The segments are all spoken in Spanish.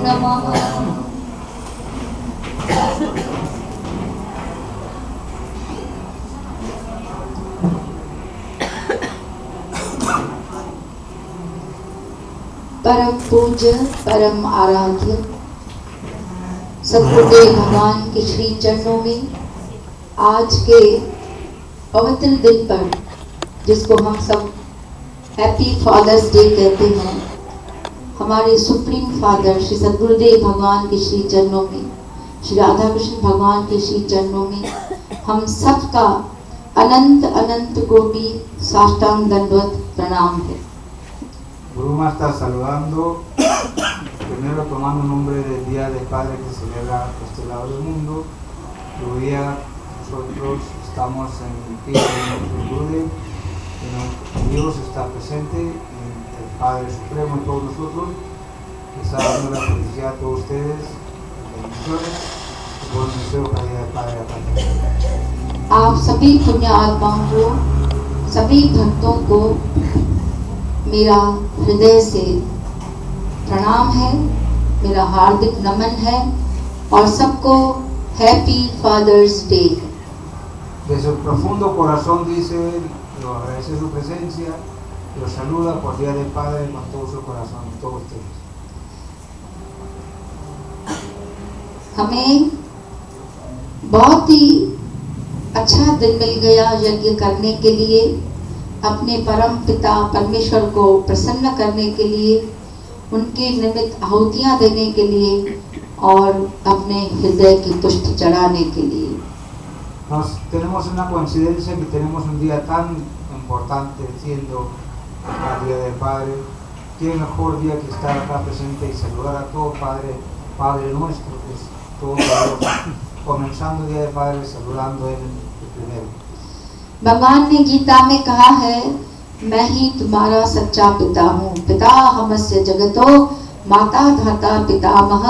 नमः। परम पूज्य परम आराध्य सद्गुरुदेव भगवान के श्री चरणों में आज के पवित्र दिन पर, जिसको हम सब हैप्पी फादर्स डे कहते हैं, हमारे सुप्रीम फादर श्री सद्गुरुदेव भगवान के श्री चरणों में, श्री राधा कृष्ण भगवान के श्री चरणों में हम सबका अनंत अनंत कोटि साष्टांग दंडवत प्रणाम है। Bruma está saludando, primero tomando nombre del Día del Padre que se celebra este lado del mundo. Hoy día nosotros estamos en pie de nuestro Gurudev, Dios está presente, el Padre Supremo y todos nosotros. Está dando la felicidad a todos ustedes, bendiciones, y buen deseo para el Día del Padre a todos. आप सभी पुण्य आत्माओं को, सभी भक्तों को मेरा हृदय से प्रणाम है, मेरा हार्दिक नमन है और सबको happy Father's Day. Desde el profundo corazón dice, lo agradece su presencia, lo saluda por Día del Padre con todo su corazón, todos ustedes. हमें बहुत ही अच्छा दिन मिल गया यज्ञ करने के लिए, अपने परम पिता परमेश्वर को प्रसन्न करने के लिए, उनके निमित्त आहुतियां देने के लिए और अपने हृदय की पुष्टि चढ़ाने के लिए। Tenemos una coincidencia que tenemos un día tan importante siendo el Día del Padre. Qué mejor día que estar acá presente y saludar a todo Padre nuestro, que es todo Dios, comenzando el Día del Padre saludando a Él primero. भगवान ने गीता में कहा है, मैं ही तुम्हारा सच्चा पिता हूँ, पिता हमस्य जगतो माता धाता पितामह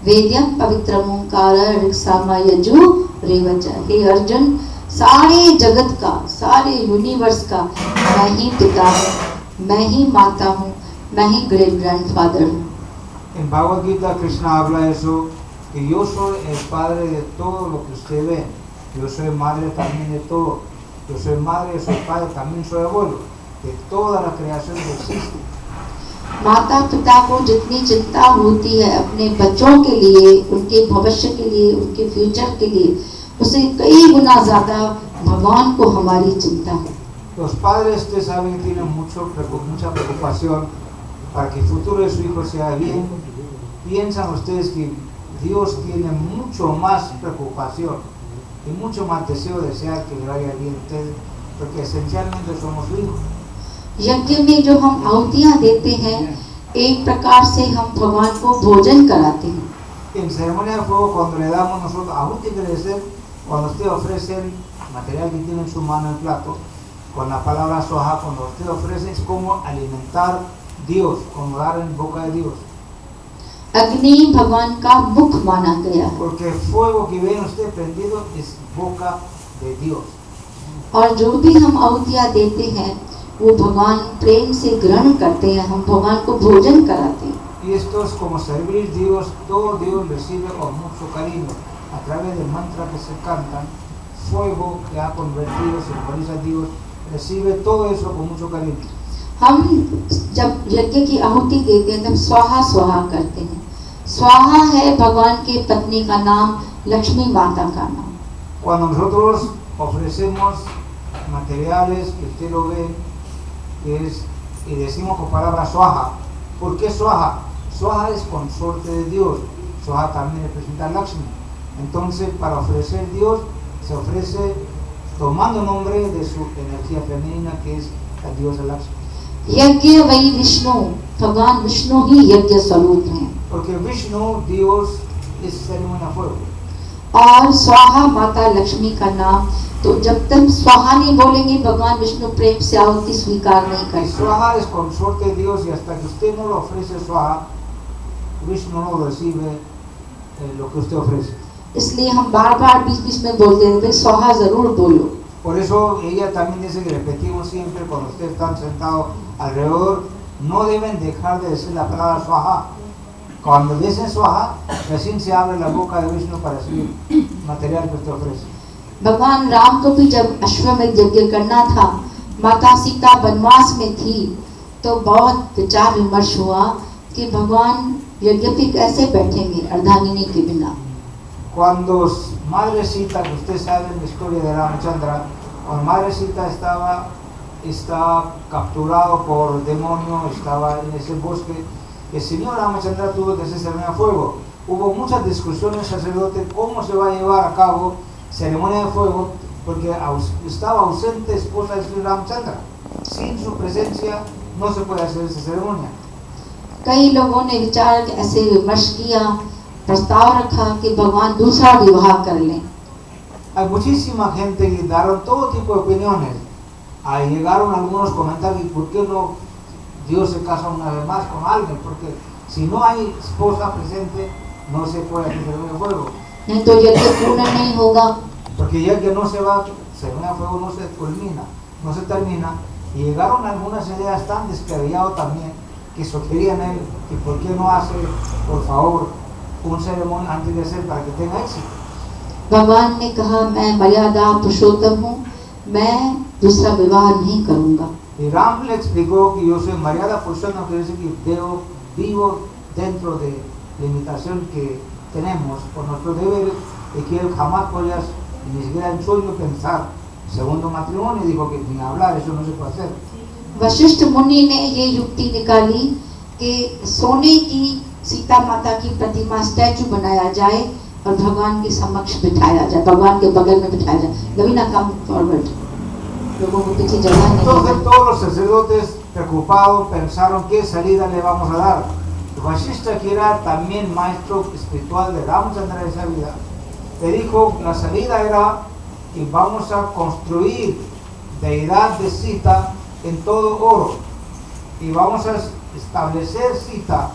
वेद्यम पवित्रम ओंकार ऋक्सामा यजु रेवच। हे अर्जुन, सारे जगत का, सारे यूनिवर्स का मैं ही पिता हूँ, मैं ही माता हूँ, मैं ही ग्रेट ग्रैंडफादर हूँ। En Bhagavad Gita Krishna habla eso, que yo soy el padre de todo lo que usted ve, yo soy madre también de todo. Yo soy madre, yo soy padre, también soy abuelo de toda la creación que existe. माता पिता को जितनी चिंता होती है अपने बच्चों के लिए, उनके भविष्य के लिए, उनके फ्यूचर के लिए, उसे कई गुना ज्यादा भगवान को हमारी चिंता है। Los padres, ustedes saben que tienen mucha preocupación para que el futuro de su hijo sea bien. Piensan ustedes que Dios tiene mucho más preocupación y mucho más deseo de desear que le vaya bien a ustedes, porque esencialmente somos su hijo. यज्ञ में जो हम आहुतियां देते हैं, एक प्रकार से हम भगवान को भोजन कराते हैं। En ceremonia de fuego, cuando le damos nosotros ahuti, quiere decir cuando usted ofrece el material que tiene en su mano el plato, con la palabra soha, cuando usted ofrece es como alimentar Dios, como dar en boca de Dios. अग्नि भगवान का मुख माना गया है, Porque el fuego que ven usted prendido es boca de Dios. और जो भी हम आहुतियां देते हैं वो भगवान प्रेम से ग्रहण करते हैं, हम भगवान को भोजन कराते हैं। Y esto es como servir a Dios, todo Dios recibe con mucho cariño, a través del mantra que se cantan, fuego que ha convertido, simboliza a Dios, recibe todo eso con mucho cariño. हम जब यज्ञ की आहुति देते हैं तब स्वाहा स्वाहा करते हैं। स्वाहा है भगवान के पत्नी का नाम, लक्ष्मी माता का नाम। Cuando nosotros ofrecemos materiales que usted lo ve, y decimos con palabra Swaha, ¿por qué Swaha? Swaha es consorte de Dios, Swaha también representa a Lakshmi. Entonces, para ofrecer a Dios, se ofrece tomando nombre de su energía femenina, que es la diosa Lakshmi. यज्ञ वही विष्णु, भगवान विष्णु ही यज्ञ स्वरूप हैं। Porque Vishnu, Dios, es ceremonia a fuego. और स्वाहा माता लक्ष्मी का नाम, तो जब तक स्वाहा नहीं बोलेंगे भगवान विष्णु प्रेम से आहुति स्वीकार नहीं Y करते। Swaha es consorte de Dios, y hasta que usted no lo ofrece Swaha, Vishnu no recibe lo que usted ofrece. इसलिए हम बार बार बीच बीच में बोलते हैं, भाई स्वाहा जरूर बोलो। Por eso ella también dice que repetimos siempre cuando ustedes están sentados alrededor, no deben dejar de decir la palabra Swaha. Cuando dicen Swaha, recién se abre la boca de Vishnu para recibir material que usted ofrece. भगवान राम को भी जब अश्वमेध यज्ञ करना था, माता सीता वनवास में थी, तो बहुत विचार विमर्श हुआ कि भगवान यज्ञ पे कैसे बैठेंगे अर्धांगिनी के बिना। Cuando Madre Sita, que usted sabe la historia de Ramachandra, cuando Madre Sita estaba capturado por demonios, estaba en ese bosque, el señor Ramachandra tuvo que hacer ceremonia de fuego. Hubo muchas discusiones sacerdote cómo se va a llevar a cabo ceremonia de fuego, porque estaba ausente esposa de Sri Ramachandra. Sin su presencia no se puede hacer esa ceremonia. कई लोगों ने विचार ऐसे विमर्श किया, प्रस्ताव रखा कि भगवान दूसरा विवाह कर लें। Hay muchísima gente que daron todo tipo de opiniones. Ahí llegaron algunos comentarios, ¿por qué no Dios se casa una vez más con alguien? Porque si no hay esposa presente, no se puede hacer ceremonia de fuego. नहीं तो यज्ञ पूर्ण नहीं होगा। Porque ya que no se va, ceremonia de fuego no se culmina, no se termina. Y llegaron algunas ideas tan descabelladas también, que sugerían él, que por qué no hace, por favor, un ceremonia antes de hacer para que tenga éxito. भगवान ने कहा, मैं मर्यादा पुरुषोत्तम हूँ, मैं दूसरा विवाह नहीं करूँगा। Y Ram le explicó que yo soy Mariada Purushottam, quiere decir que vivo dentro de la limitación que tenemos por nuestros deberes, y que él jamás podía ni siquiera en sueño pensar segundo matrimonio, y dijo que ni hablar, eso no se puede hacer. Vashishtha मुनि ने ये युक्ति निकाली कि सोने की सीता माता की प्रतिमा स्टैचू बनाया जाए और भगवान के समक्ष बिठाया जाए, भगवान के बगल में बिठाया जाए। लवीना कम फॉरवर्ड, लोगों को पीछे जगह नहीं। Entonces todos los sacerdotes preocupados pensaron qué salida le vamos a dar. Vashishta, que era también maestro espiritual de Ramachandra de esa vida, le dijo la salida era que vamos a construir deidad de Sita en todo oro, y vamos a establecer Sita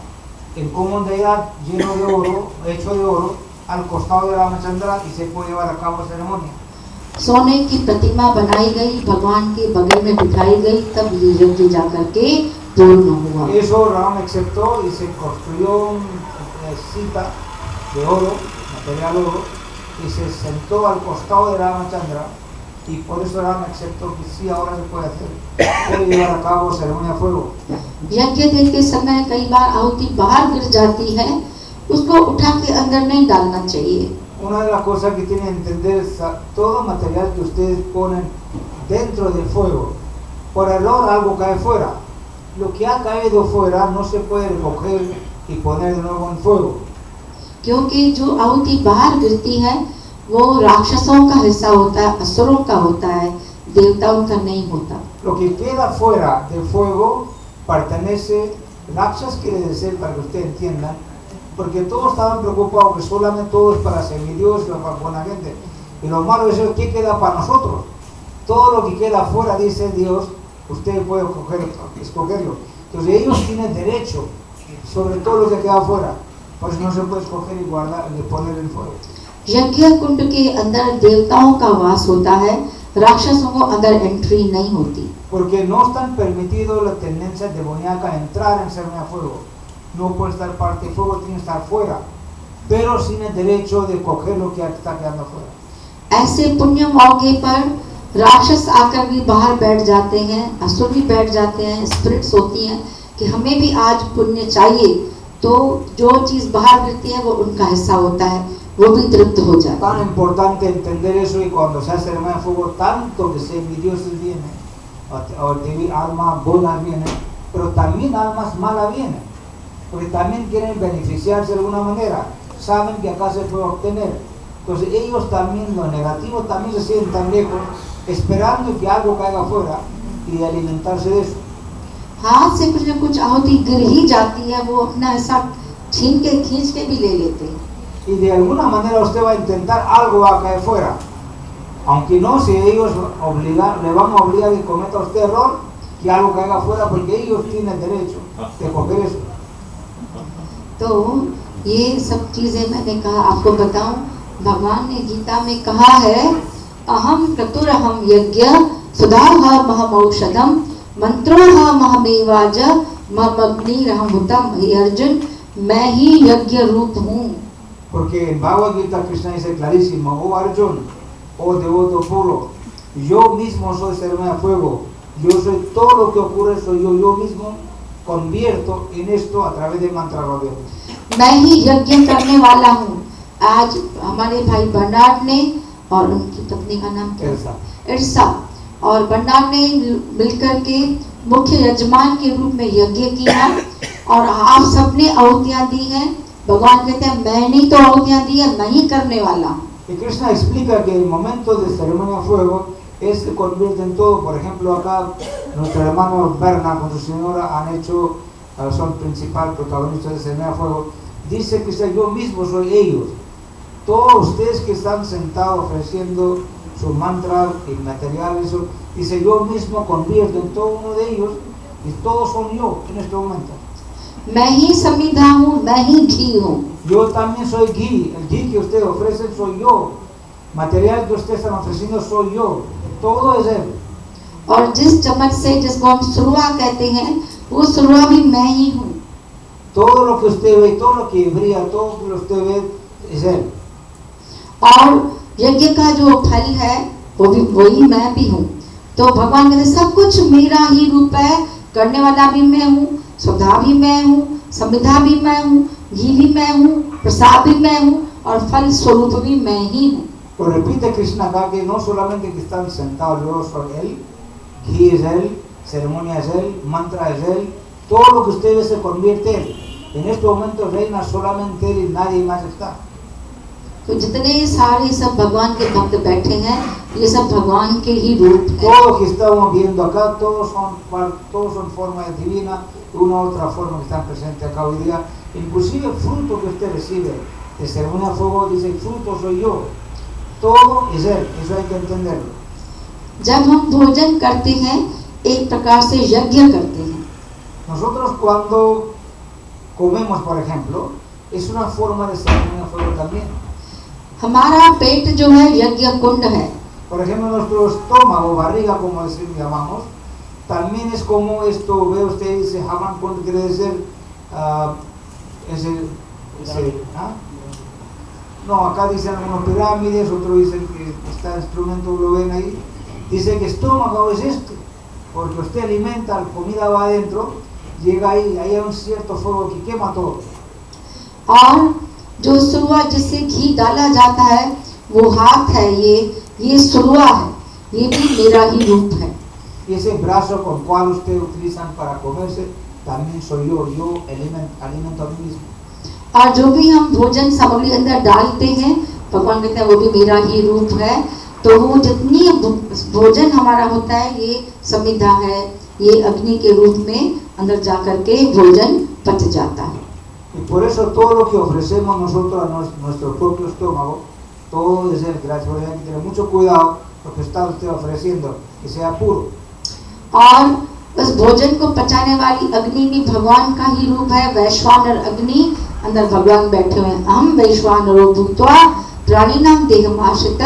en como deidad lleno de oro, hecho de oro, al costado de Ramachandra, y se puede llevar a cabo ceremonia. सोने की प्रतिमा बनाई गई, भगवान के बगल में बिठाई गई, तब ये यज्ञ जाकर के पूर्ण हुआ। Eso Ram aceptó y se construyó Sita de oro, material oro, y se sentó al costado de Ramachandra, y por eso Ram aceptó que sí, ahora se puede hacer, puede llevar a cabo ceremonia de fuego. यज्ञ देते समय कई बार आहुति बाहर गिर जाती है, उसको उठा के अंदर नहीं डालना चाहिए। Una de las cosas que tienen que entender es todo material que ustedes ponen dentro del fuego, por error algo cae fuera. Lo que ha caído fuera no se puede recoger y poner de nuevo en fuego. क्योंकि जो आहुति बाहर गिरती है वो राक्षसों का हिस्सा होता है, असुरों का होता है, देवताओं का नहीं होता। Lo que queda fuera del fuego pertenece, Rakshas quiere decir, para que ustedes entiendan, porque todos estaban preocupados que solamente todo es para semidios y para buena gente. Y lo malo es ¿qué queda para nosotros? Todo lo que queda fuera, dice Dios, usted puede escogerlo. Entonces ellos tienen derecho sobre todo lo que queda fuera. Por eso no se puede escoger y guardar, y poner en fuego. यज्ञ कुंड के अंदर देवताओं का वास होता है, राक्षसों को अंदर एंट्री नहीं होती। Porque no están permitidos las tendencias demoníacas entrar en ceremonia de fuego. No puede estar parte de fuego, tiene que estar fuera, pero sin el derecho de coger lo que está quedando fuera. ऐसे पुण्य मौके पर राक्षस आकर भी बाहर बैठ जाते हैं, असुर भी बैठ जाते हैं, स्पिरिट्स होती हैं कि हमें भी आज पुण्य चाहिए, तो जो चीज बाहर गिरती है वो उनका हिस्सा होता है, वो भी तृप्त हो जाता है। Tan importante entender eso, y cuando se hace ceremonia de fuego, tanto que semidioses vienen, o almas buenas vienen, pero también almas malas vienen, porque también quieren beneficiarse de alguna manera, saben que acá se puede obtener. Entonces ellos también, los negativos también se sientan lejos, esperando que algo caiga afuera y de alimentarse de eso. हाथ से कुछ न कुछ आहुति गिर ही जाती है, वो अपना हिस्सा छीन के खींच के भी ले लेते हैं। Y de alguna manera usted va a intentar algo va a caer fuera, aunque no, si ellos le van a obligar y cometa usted error, que algo caiga fuera, porque ellos tienen derecho de coger eso. तो ये सब चीजें मैंने कहा आपको बताऊं, भगवान ने गीता में कहा है, अहम क्रतुरहम यज्ञ सुधाह महमौषधम मंत्रोह महमेवाज ममग्निरहमुतम। हे अर्जुन, मैं ही यज्ञ रूप हूँ। Porque en Bhagavad Gita Krishna dice clarísimo, oh Arjun, oh devoto puro, yo mismo soy ceremonia de fuego, yo soy todo lo que ocurre, soy yo mismo convierto en esto a través de mantra Gaudiya. मैं ही यज्ञ करने वाला हूँ। आज हमारे भाई बर्नार्ड ने और उनकी पत्नी का नाम क्या Elsa. इर्सा और बर्नार्ड ने मिलकर के मुख्य यजमान के रूप में यज्ञ किया और आप सबने आहुतियां दी हैं। भगवान कहते हैं मैं नहीं तो आहुतियां दी है, मैं ही करने वाला हूँ। Y Krishna explica que el momento de ceremonia de fuego es se convierte en todo. Por ejemplo, acá nuestro hermano Berna con su señora han hecho, son principal protagonistas de ceremonia de fuego. Dice Krishna, yo mismo soy ellos. Todos ustedes que están sentados ofreciendo su mantra inmaterial, eso, dice yo mismo convierto en todo uno de ellos y todos son yo en este momento. मैं ही समिधा हूँ, मैं ही घी हूँ। Yo también soy ghee, el ghee que ustedes ofrecen soy yo, material que ustedes están ofreciendo soy yo, todo es él. और जिस चम्मच से जिसको हम सुरुआ कहते हैं वो सुरुआ भी मैं ही हूँ। Todo lo que usted ve, todo lo que brilla, todo lo que usted ve es él. और यज्ञ का जो फल है वो भी वही मैं भी हूँ। तो भगवान कहते सब कुछ मेरा ही रूप है, करने वाला भी मैं हूँ, सुधा भी मैं हूँ, समिधा भी मैं हूँ, घी भी मैं हूँ, प्रसाद भी मैं हूँ और फल स्वरूप भी मैं ही हूँ। Pero repite Krishna acá que no solamente que están sentados, yo soy él, ghee es él, ceremonia es él, mantra es él, todo lo que usted ve se convierte en él. En este momento reina solamente él y nadie más está. तो जितने सारे सब भगवान के भक्त बैठे हैं ये सब भगवान के ही रूप है। Todo lo que estamos viendo acá, todos son forma divina, una u otra forma que están presentes acá hoy día. Inclusive el fruto que usted recibe de ceremonia de fuego dice el fruto soy yo. Todo es él, eso hay que entenderlo. जब हम भोजन करते हैं एक प्रकार से यज्ञ करते हैं। Nosotros cuando comemos, por ejemplo, es una forma de ceremonia de fuego también. हमारा पेट जो है यज्ञ कुंड है। Por ejemplo, nuestro estómago, barriga, como llamamos, también es como esto, ve usted, dice Haman Kund, quiere decir, ¿ah? No, acá dicen algunos pirámides, otros dicen que este instrumento lo ven ahí, dice que estómago es este, porque usted alimenta, la comida va adentro, llega ahí, ahí hay un cierto fuego que quema todo. और जो सुरुआ जिससे घी डाला जाता है वो हाथ है, ये सुरुआ है, ये भी मेरा ही रूप है। Y ese brazo con cual ustedes utilizan para comerse, también soy yo alimento a mí mismo. और जो भी हम भोजन सामग्री अंदर डालते हैं भगवान कहते हैं वो भी मेरा ही रूप है। तो वो जितनी भोजन हमारा होता है ये समिधा है, ये अग्नि के रूप में अंदर जाकर के भोजन पच जाता है। Y por eso todo lo que ofrecemos nosotros a nuestro propio estómago, todo es el gracias, hay que tener mucho cuidado lo que está usted ofreciendo, que sea puro. और उस भोजन को पचाने वाली अग्नि भी भगवान का ही रूप है, वैश्वानर अग्नि, अंदर भगवान बैठे हुए हैं। हम वैश्वानरो भूत्वा प्राणिनाम देहमाश्रित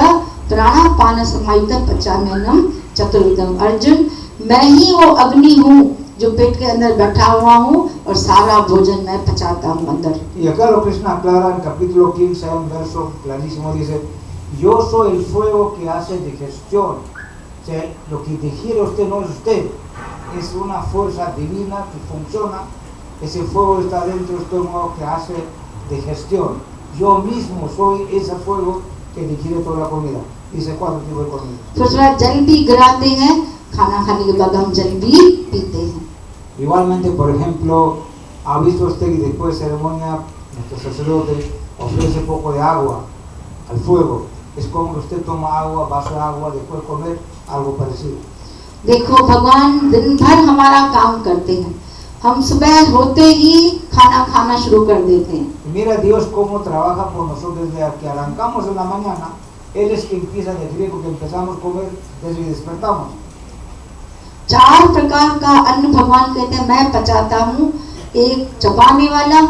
प्राणापान समायुक्त पचाम्यन्नम चतुर्विधम। अर्जुन मैं ही वो अग्नि हूँ जो पेट के अंदर बैठा हुआ हूँ और सारा भोजन मैं पचाता हूँ अंदर। Y acá lo Krishna aclara en capítulo 15, un verso clarísimo, dice, yo soy el fuego que hace digestión. O sea, lo que digiere usted no es usted, es una fuerza divina que funciona. Ese fuego está dentro del estómago que hace digestión. Yo mismo soy ese fuego que digiere toda la comida. Dice 4 tipos de comida. फिर थोड़ा जल भी गिराते हैं, खाना खाने के बाद हम जल भी पीते हैं। Igualmente, por ejemplo, ha visto usted que después de ceremonia nuestro sacerdote ofrece poco de agua al fuego. Es como que usted toma agua, vaso de agua, después de comer, algo parecido. देखो भगवान दिन भर हमारा काम करते हैं, हम सुबह होते ही खाना खाना शुरू कर देते हैं। Y mira Dios cómo trabaja por nosotros desde que arrancamos en la mañana. Él es que empieza de griego que empezamos a comer desde que despertamos. 4 प्रकार का अन्न भगवान कहते हैं मैं पचाता हूँ, एक चबाने वाला,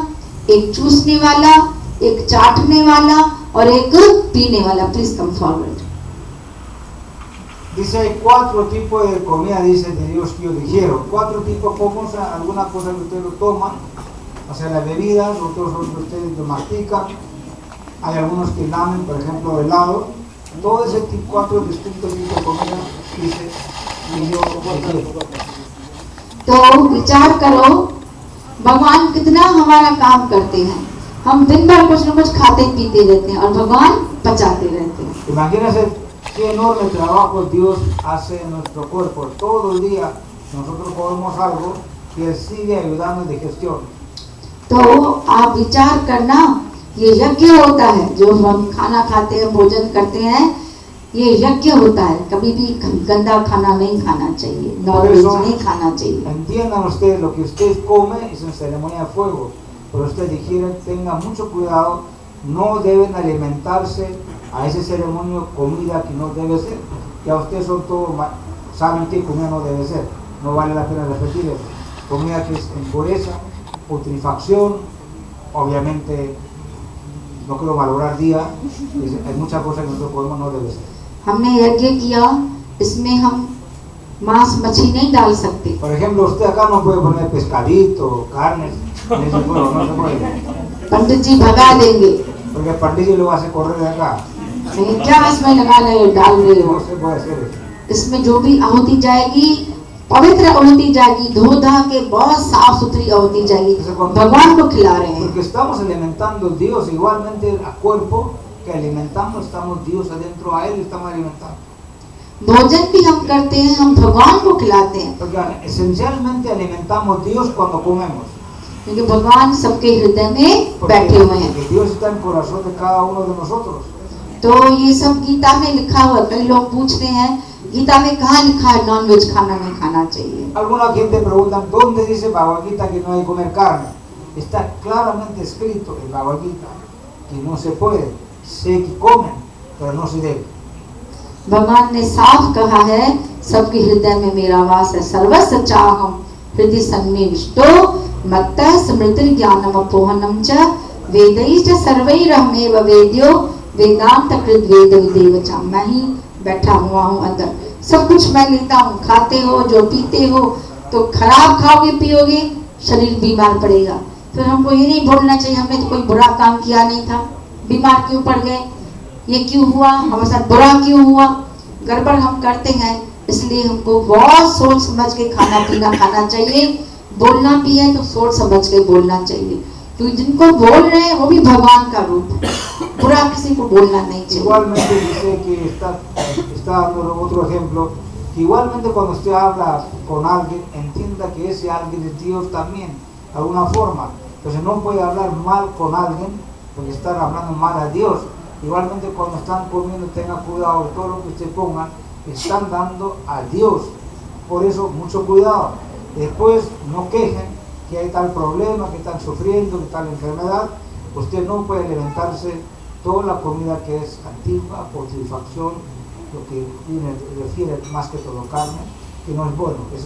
एक चूसने वाला, एक चाटने वाला और एक पीने वाला। Please come forward. Dice hay 4 tipos de comida, dice de Dios que yo dijeron. 4 tipos como alguna cosa que ustedes lo toman, O sea, las bebidas, otros ustedes lo mastican, hay algunos que lamen, por ejemplo, helado, todo ese tipo, 4 distintos tipos de comida, dice, y yo तो विचार करो भगवान कितना हमारा काम करते हैं। हम दिन भर कुछ न कुछ खाते पीते रहते हैं और भगवान पचाते रहते हैं। Imagínense qué enorme trabajo Dios hace en nuestro cuerpo. Todo el día nosotros comemos algo que Él sigue ayudando en digestión. तो आप विचार करना, ये यज्ञ होता है जो हम खाना खाते हैं, भोजन करते हैं, ये यज्ञ होता है। कभी भी गंदा खाना नहीं खाना चाहिए, नॉनवेज नहीं खाना चाहिए। Entiendan ustedes lo que usted come es una ceremonia de fuego, pero ustedes dijeron tengan mucho cuidado, no deben alimentarse a ese ceremonio comida que no debe ser. Ya ustedes son todos saben que comida no debe ser, no vale la pena repetir eso. Comida que es impureza, putrefacción, obviamente no quiero valorar día, hay muchas cosas que nosotros podemos no debe ser. हमने यज्ञ किया, इसमें हम मांस मछली नहीं डाल सकते। Por ejemplo, usted acá no puede poner pescadito, carnes, en ese fuego, no se puede. पंडित जी भगा देंगे, Porque el पंडित जी lo hace correr de acá. नहीं क्या इसमें लगा रहे डाल रहे हो। No se puede hacer eso. इसमें जो भी आहुति जाएगी पवित्र आहुति जाएगी, धो धा के बहुत साफ सुथरी आहुति जाएगी, भगवान को खिला रहे हैं। Porque estamos alimentando a Dios igualmente a cuerpo que alimentamos, estamos Dios adentro, a Él estamos alimentando. भोजन भी हम करते हैं, हम भगवान को खिलाते हैं। Porque esencialmente alimentamos a Dios cuando comemos. क्योंकि भगवान सबके हृदय में बैठे हुए हैं। Porque Dios está en el corazón de cada uno de nosotros. तो ये सब गीता में लिखा हुआ। कई लोग पूछते हैं गीता में कहाँ लिखा है नॉनवेज खाना नहीं खाना चाहिए। Alguna gente pregunta ¿dónde dice Bhagavad Gita que no hay que comer carne? Está claramente escrito en Bhagavad Gita que no se puede, sé que comen, pero no se debe. भगवान ने साफ कहा है सबके हृदय में मेरा वास है, सर्वस्य चाहम हृदय सन्निविष्टो मत्तः स्मृतिर् ज्ञानम अपोहनम च वेदैश्च सर्वैरहमेव वेद्यो वेदांत कृत वेद विदेव च। मैं ही बैठा हुआ हूँ अंदर, सब कुछ मैं लेता हूँ। खाते हो जो पीते हो तो खराब खाओगे पियोगे, शरीर बीमार पड़ेगा। फिर हमको ये नहीं बोलना चाहिए हमने तो कोई बुरा काम किया नहीं था, बीमार क्यों पड़ गए, ये क्यों हुआ, हमारे साथ बुरा क्यों हुआ। गड़बड़ हम करते हैं, इसलिए हमको बहुत सोच समझ के खाना पीना खाना चाहिए। बोलना भी है तो सोच समझ के बोलना चाहिए, क्योंकि जिनको बोल रहे हैं वो भी भगवान का रूप है। बुरा किसी को बोलना नहीं चाहिए। Igualmente dice que está dando otro ejemplo, que igualmente cuando usted habla con alguien, entienda que ese alguien es Dios también, de alguna forma. Entonces no puede hablar mal con alguien porque están hablando mal a Dios. Igualmente cuando están comiendo tengan cuidado, todo lo que usted ponga están dando a Dios. Por eso mucho cuidado. Después no quejen que hay tal problema, que están sufriendo, que tal enfermedad. Usted no puede alimentarse toda la comida que es antigua, putrefacción, lo que refiere más que todo carne, que no es bueno, es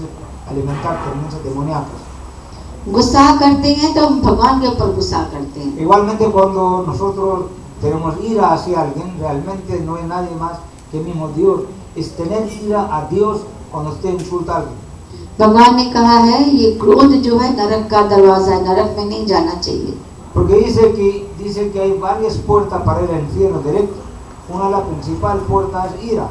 alimentar tendencias demoníacas. गुस्सा करते हैं तो हम भगवान के ऊपर गुस्सा करते हैं। Igualmente cuando nosotros tenemos ira hacia alguien, realmente no es nadie más que mismo Dios. Es tener ira a Dios cuando usted insulta a alguien. भगवान ने कहा है ये क्रोध जो है नरक का दरवाजा है, नरक में नहीं जाना चाहिए। Porque dice que hay varias puertas para ir al infierno directo. Una de las principales puertas es ira.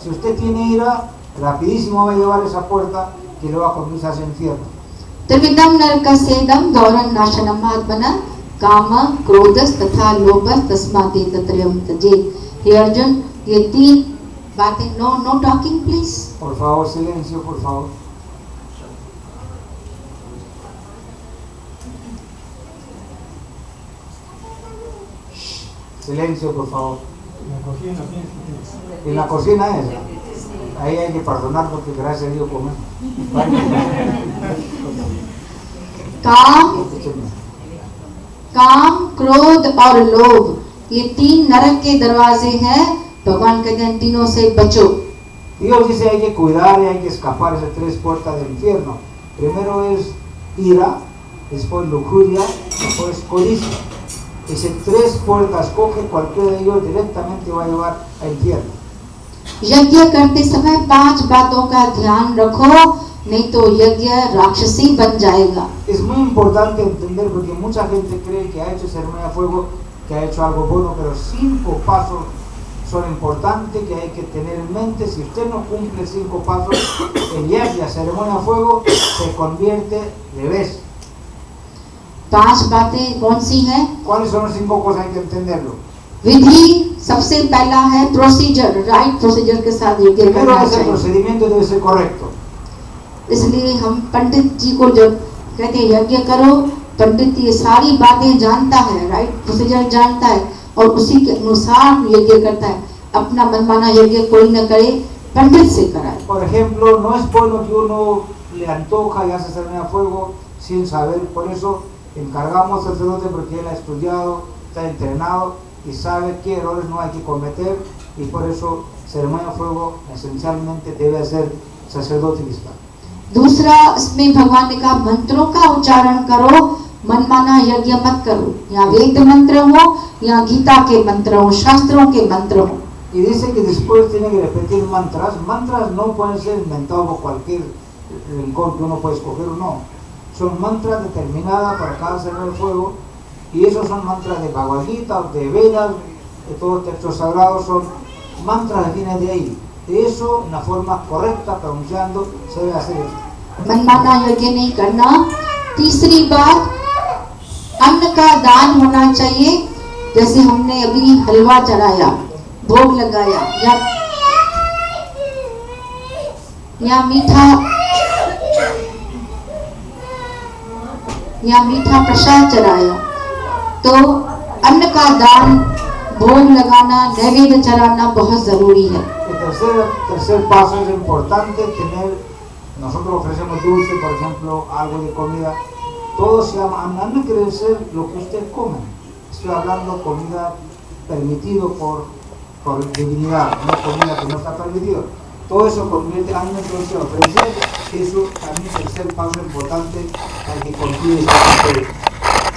Si usted tiene ira, rapidísimo va a llevar esa puerta que lo va a conducir hacia el infierno. त्रिविधम नरकस्येदं गौरं नाशनम आत्मना काम क्रोधस तथा लोभस तस्मात् तत्रयं त्यजेत्। हे अर्जुन, ये 3 बातें, know talking please. Por favor, silencio, por favor. Silencio, por favor. En la cocina es. Ahí hay que perdonar porque gracias a Dios comemos. काम, क्रोध और लोभ, ये 3 नरक के दरवाजे हैं। भगवान कहते हैं तीनों से बचो। Dios dice hay que cuidar y hay que escapar esas 3 puertas del infierno. Primero es ira, después lujuria, después codicia. Esas 3 puertas, coge cualquiera de ellos directamente va a llevar al infierno. यज्ञ करते समय 5 बातों का ध्यान रखो। नहीं तो यज्ञ राक्षसी बन जाएगा। Es muy importante entender porque mucha gente cree que ha hecho ceremonia de fuego, que ha hecho algo bueno, pero 5 pasos son importantes que hay que tener en mente. Si usted no cumple 5 pasos, el yajna, ceremonia de fuego, se convierte de vez. 5 बातें कौन सी हैं? ¿Cuáles son las 5 cosas? Hay que entenderlo. विधि सबसे पहला है procedure, right procedure के साथ यज्ञ Primero करना es el चाहिए। procedimiento debe ser correcto. इसलिए हम पंडित जी को जब कहते हैं यज्ञ करो, पंडित ये सारी बातें जानता है, राइट प्रोसीजर जानता है और उसी के अनुसार यज्ञ करता है। अपना मनमाना यज्ञ कोई न करे, पंडित से कराए। Por ejemplo, no es bueno que uno le antoja y hace ceremonia de fuego sin saber. Por eso encargamos al sacerdote porque él ha estudiado, está entrenado y sabe qué errores no hay que cometer, y por eso ceremonia de fuego esencialmente debe ser sacerdote y está. दूसरा इसमें भगवान ने कहा मंत्रों का उच्चारण करो, मनमाना यज्ञ मत करो। या वेद मंत्र हो या गीता के मंत्र हो, शास्त्रों के मंत्र हो। Y dice que después tiene que repetir mantras. Mantras no pueden ser inventados por cualquier rincón que uno puede escoger o no. Son mantras determinadas para cada ceremonia de fuego, y esos son mantras de Bhagavad Gita, de Vedas, de todos los textos sagrados, son mantras que vienen de ahí. Eso, una forma correcta, pronunciando, se debe hacer eso. मनमाना यज्ञ नहीं करना। तीसरी बात, अन्न का दान होना चाहिए। जैसे हमने अभी हलवा चढ़ाया, भोग लगाया या मीठा प्रसाद चढ़ाया, तो अन्न का दान, भोग लगाना, नैवेद्य चढ़ाना बहुत जरूरी है। El tercer paso es importante tener. Nosotros ofrecemos dulce, por ejemplo, algo de comida. Todo se llama anna. No quiere decir lo que usted come. Estoy hablando comida permitido por divinidad, no comida que no está permitido. Todo eso convierte en anna, entonces ofrecer. Eso también es el tercer paso importante para que cumplir este papel.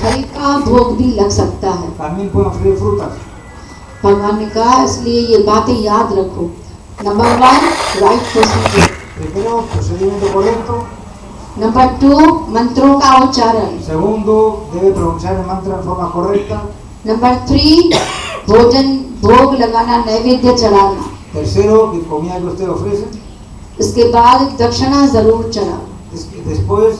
फल का भोग भी लग सकता है। También pueden ofrecer frutas. भगवान ने कहा, इसलिए ये बातें याद रखो। नंबर 1 right procedure, Primero, procedimiento correcto. Number 2 मंत्रों का उच्चारण, Segundo, debe pronunciar el mantra de forma correcta. Number 3 भोजन भोग लगाना, नैवेद्य चढ़ाना। Tercero, que comida que usted ofrece. इसके बाद दक्षिणा जरूर चढ़ाओ। Después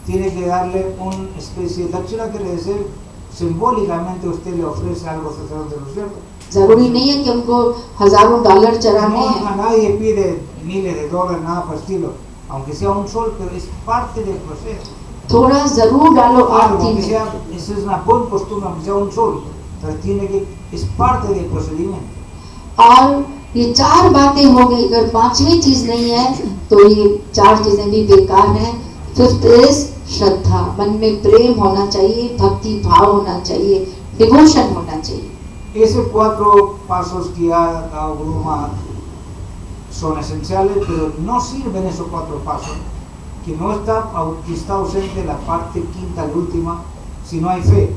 tiene que darle una especie de dachina, quiere decir simbólicamente usted le ofrece algo al sacerdote, ¿no es cierto? जरूरी नहीं है कि हमको हजारों डॉलर चढ़ाने No, हैं। a nadie pide miles de dólares, nada por el estilo, aunque sea un sol, pero es parte del proceso. थोड़ा जरूर डालो Algo, आरती aunque में। sea, esa es una buena costumbre, aunque sea un sol, pero tiene que, es parte del procedimiento. और ये 4 बातें हो गई, अगर 5वीं चीज नहीं है तो ये 4 चीजें भी बेकार हैं। 5th इज श्रद्धा, मन में प्रेम होना चाहिए, भक्ति भाव होना चाहिए, डिवोशन होना चाहिए। Esos 4 pasos que ha dado Guru Maharaj son esenciales, pero no sirven esos 4 pasos, que está ausente la parte quinta y última, si no hay fe.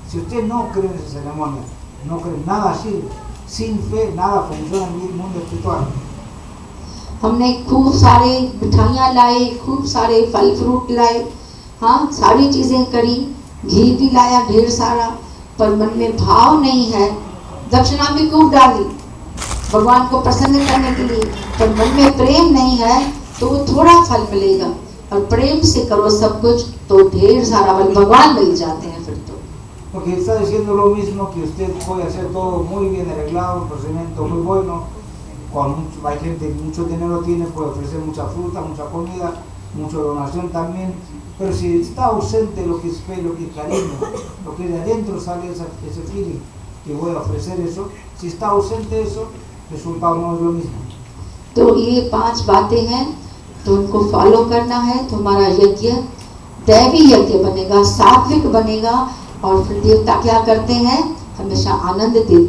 Si usted no cree en esa ceremonia, no cree, nada sirve. Sin fe, nada funciona en el mundo espiritual. हमने खूब सारे मिठाइयाँ लाए, खूब सारे फल फ्रूट लाए, हाँ सारी चीजें करी, घी भी लाया ढेर सारा, पर मन में भाव नहीं है। दक्षिणा भी खूब डाली भगवान को प्रसन्न करने के लिए, पर मन में प्रेम नहीं है तो थोड़ा फल मिलेगा। और प्रेम से करो सब कुछ तो ढेर सारा फल भगवान मिल जाते हैं फिर तो। Porque está diciendo lo mismo, que usted puede hacer todo muy bien arreglado, un procedimiento muy bueno, hay gente que mucho dinero tiene, puede ofrecer mucha fruta, mucha comida, mucha donación también, pero si está ausente lo que es fe, lo que es cariño, lo que de adentro sale ese feeling que voy a ofrecer eso, si está ausente eso, el resultado no es lo mismo. तो ये 5 बातें हैं, तो उनको फॉलो करना है तो हमारा यज्ञ दैवी यज्ञ बनेगा, सात्विक बनेगा, और फिर देवता क्या करते हैं, हमेशा आनंद देते हैं।